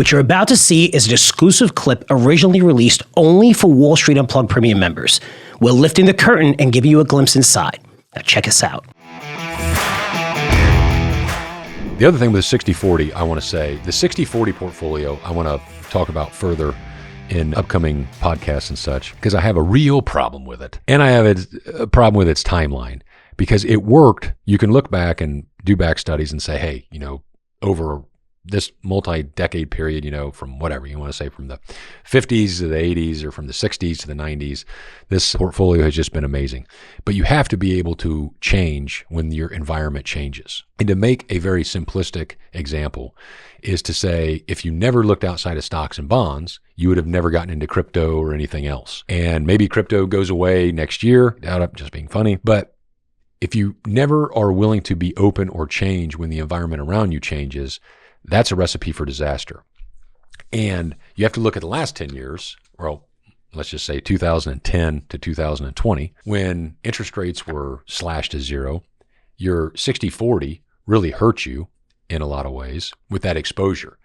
What you're about to see is an exclusive clip originally released only for Wall Street Unplugged Premium members. We're lifting the curtain and giving you a glimpse inside. Now check us out. The other thing with the 60-40, I want to say, the 60-40 portfolio, I want to talk about further in upcoming podcasts and such, because I have a real problem with it. And I have a problem with its timeline, because it worked. You can look back and do back studies and say, hey, over this multi-decade period, from whatever you want to say, from the 50s to the 80s or from the 60s to the 90s, this portfolio has just been amazing. But you have to be able to change when your environment changes. And to make a very simplistic example is to say, if you never looked outside of stocks and bonds, you would have never gotten into crypto or anything else. And maybe crypto goes away next year. Doubt it, just being funny. But if you never are willing to be open or change when the environment around you changes, that's a recipe for disaster. And you have to look at the last 10 years, well, let's just say 2010 to 2020, when interest rates were slashed to zero. Your 60-40 really hurt you in a lot of ways with that exposure.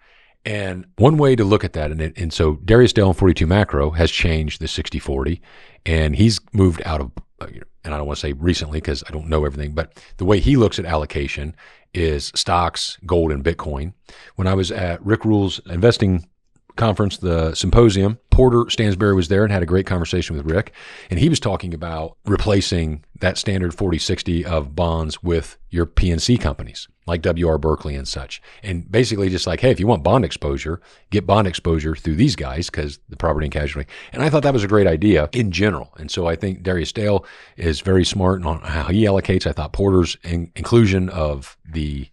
And one way to look at that, and so Darius Dale in 42 Macro has changed the 60-40, and he's moved out of, and I don't want to say recently because I don't know everything, but the way he looks at allocation is stocks, gold, and Bitcoin. When I was at Rick Rule's investing conference, the symposium, Porter Stansberry was there and had a great conversation with Rick. And he was talking about replacing that standard 40-60 of bonds with your PNC companies like W.R. Berkley and such. And basically just like, hey, if you want bond exposure, get bond exposure through these guys because the property and casualty. And I thought that was a great idea in general. And so I think Darius Dale is very smart on how he allocates. I thought Porter's inclusion of the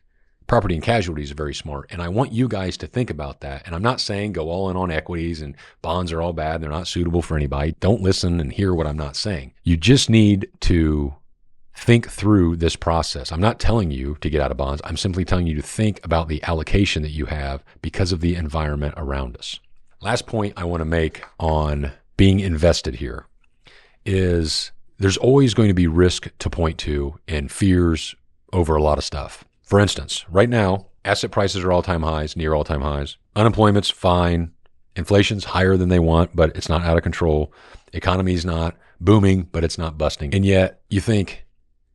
property and casualty is very smart. And I want you guys to think about that. And I'm not saying go all in on equities and bonds are all bad. They're not suitable for anybody. Don't listen and hear what I'm not saying. You just need to think through this process. I'm not telling you to get out of bonds. I'm simply telling you to think about the allocation that you have because of the environment around us. Last point I want to make on being invested here is there's always going to be risk to point to and fears over a lot of stuff. For instance, right now, asset prices are all-time highs, near all-time highs. Unemployment's fine. Inflation's higher than they want, but it's not out of control. Economy's not booming, but it's not busting. And yet you think,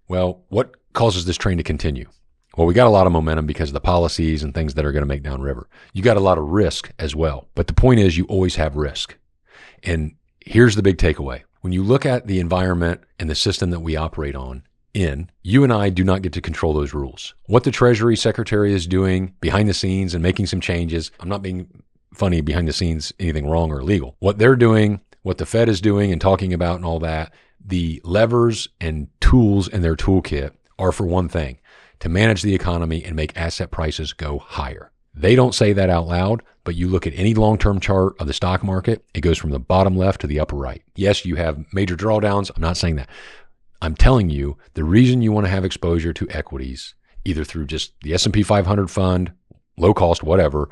well, what causes this train to continue? Well, we got a lot of momentum because of the policies and things that are going to make downriver. You got a lot of risk as well. But the point is you always have risk. And here's the big takeaway. When you look at the environment and the system that we operate on, you and I do not get to control those rules. What the Treasury Secretary is doing behind the scenes and making some changes, I'm not being funny behind the scenes, anything wrong or illegal. What they're doing, what the Fed is doing and talking about and all that, the levers and tools in their toolkit are for one thing, to manage the economy and make asset prices go higher. They don't say that out loud, but you look at any long-term chart of the stock market, it goes from the bottom left to the upper right. Yes, you have major drawdowns. I'm not saying that. I'm telling you, the reason you want to have exposure to equities, either through just the S&P 500 fund, low cost, whatever,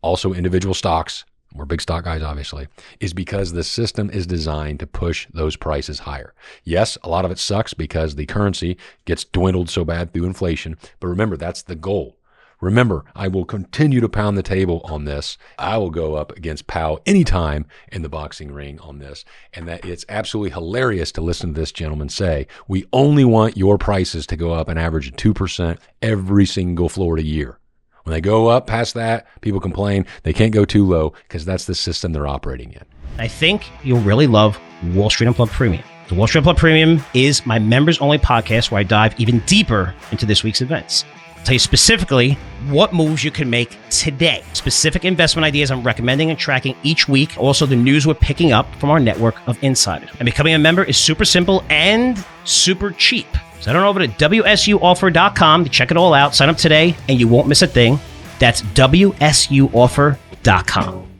also individual stocks, we're big stock guys, obviously, is because the system is designed to push those prices higher. Yes, a lot of it sucks because the currency gets dwindled so bad through inflation, but remember, that's the goal. Remember, I will continue to pound the table on this. I will go up against Powell anytime in the boxing ring on this. And that it's absolutely hilarious to listen to this gentleman say, we only want your prices to go up an average of 2% every single Florida year. When they go up past that, people complain they can't go too low because that's the system they're operating in. I think you'll really love Wall Street Unplugged Premium. The Wall Street Unplugged Premium is my members-only podcast where I dive even deeper into this week's events. Tell you specifically what moves you can make today. Specific investment ideas I'm recommending and tracking each week. Also, the news we're picking up from our network of insiders. And becoming a member is super simple and super cheap. So head on over to WSUoffer.com to check it all out. Sign up today and you won't miss a thing. That's WSUoffer.com.